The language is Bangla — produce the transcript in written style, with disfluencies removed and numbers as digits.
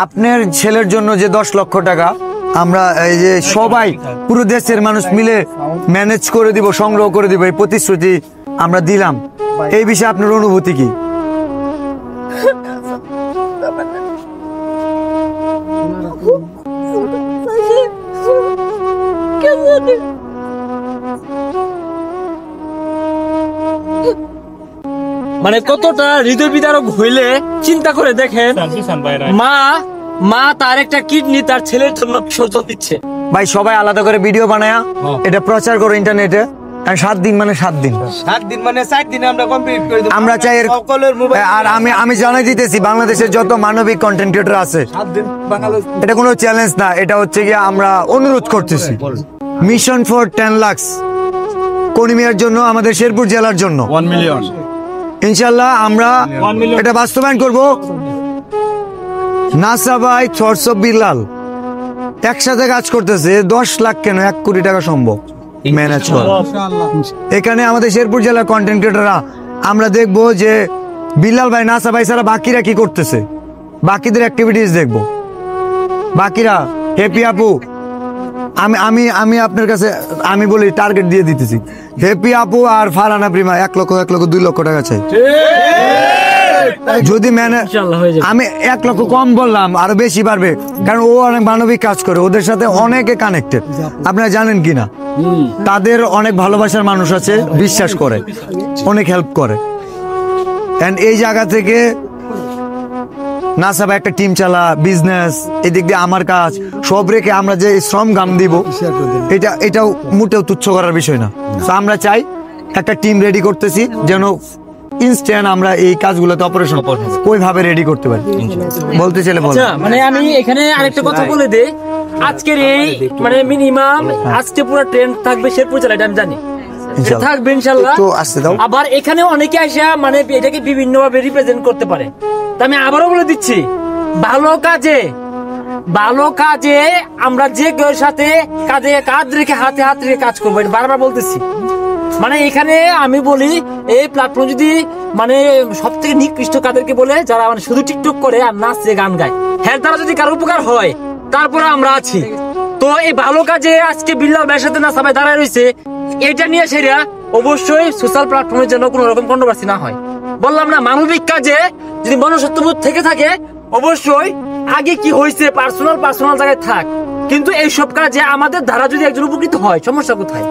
আপনার ছেলের জন্য যে 10 লক্ষ টাকা আমরা এই যে সবাই পুরো দেশের মানুষ মিলে ম্যানেজ করে দিব, সংগ্রহ করে দিব, এই প্রতিশ্রুতি আমরা দিলাম, এই বিষয়ে আপনার অনুভূতি কি? মানে কতটা হৃদয় বিদারক হইলে চিন্তা করে দেখেন, মা তার একটা কিডনি তার ছেলের জন্য বিসর্জন দিচ্ছে। ভাই সবাই আলাদা করে ভিডিও বানায়া এটা প্রচার করো ইন্টারনেটে। 7 দিন মানে 7 দিন, 7 দিন মানে 4 দিনে আমরা কমপ্লিট করে দেব। আমরা চাই সকলের মোবাইল। আর আমি জানাই দিতেছি, বাংলাদেশের যত মানবিক কন্টেন্ট ক্রিয়েটর আছে, 7 দিন বাংলাদেশ। এটা কোনো চ্যালেঞ্জ না, এটা হচ্ছে কি আমরা অনুরোধ করতেছি। মিশন ফর 10 লাখ কনিমিয়ার জন্য, আমাদের শেরপুর জেলার জন্য 1 মিলিয়ন ইনশাল্লাহ আমরা এটা বাস্তবায়ন করব। নাসা ভাই, থটস অফ বিল্লাল একসাথে কাজ করতেছে। 10 লাখ কেন, 1 কোটি টাকা সম্ভব ম্যানেজ করা। এখানে আমাদের শেরপুর জেলার কন্টেন্ট ক্রিয়েটররা আমরা দেখবো যে বিল্লাল ভাই, নাসা ভাই ছাড়া বাকিরা কি করতেছে, বাকিদের অ্যাক্টিভিটিস দেখবো। বাকিরা হ্যাপি আপু, আমি আমি আমি আপনার কাছে আমি বলি টার্গেট দিয়ে দিতেছি, হ্যাপি আপু আর ফারহানা প্রিমা 1 লক্ষ 2 লক্ষ টাকা চাই। যদি আমি 1 লক্ষ কম বললাম, আরো বেশি পারবে, কারণ ও অনেক মানবিক কাজ করে, ওদের সাথে অনেকে কানেক্টেড। আপনারা জানেন কিনা, তাদের অনেক ভালোবাসার মানুষ আছে, বিশ্বাস করে, অনেক হেল্প করে। এন্ড এই জায়গা থেকে নাসা ভাই একটা টিম চালা, বিজনেস, এদিক দিয়ে আমার কাজ সব রেখে আমরা যে শ্রম গাম দিব, এটাও মোটেও তুচ্ছ করার বিষয় না। তো আমরা চাই একটা টিম রেডি করতেছি, যেন ইনস্ট্যান্ট আমরা এই কাজগুলোতে অপারেশন ওইভাবে রেডি করতে পারি। বলতে চাইলে বল। মানে আমি এখানে আরেকটা কথা বলে দেই, আজকের এই মানে মিনিমাম আজকে পুরো ট্রেন্ড থাকবে শেরপুর জেলা, এটা আমি জানি থাকবে ইনশাল্লাহ। আবার এখানে অনেকে আসা মানে এটাকে বিভিন্ন ভাবে রিপ্রেজেন্ট করতে পারে। তা আমি আবারও বলে দিচ্ছি, ভালো কাজে আমরা যে কেউ সাথে কাঁধে কাঁধ রেখে হাতে হাত রেখে কাজ করবো, এটা বারবার বলতেছি। মানে এখানে আমি বলি, এই প্ল্যাটফর্ম যদি মানে সব থেকে নিকৃষ্ট কাদেরকে বলে, যারা মানে শুধু টিকটক করে আর নাচে গান গায়, হ্যাঁ দ্বারা যদি কারো উপকার হয় তারপরে আমরা আছি। তো এই ভালো কাজে আজকে বিল্লাল ভাইয়ের সাথে না সবাই দাঁড়ায় রয়েছে, এটা নিয়ে সেরা অবশ্যই সোশ্যাল প্ল্যাটফর্মের জন্য কোনো রকম কন্ট্রোভার্সি না হয়। বললাম না, মানবিক কাজে যদি মনুষ্যত্ববোধ থেকে থাকে, অবশ্যই আগে কি হয়েছে পার্সোনাল জায়গায় থাক, কিন্তু এইসব কাজে আমাদের দ্বারা যদি একজন উপকৃত হয়, সমস্যা কোথায়?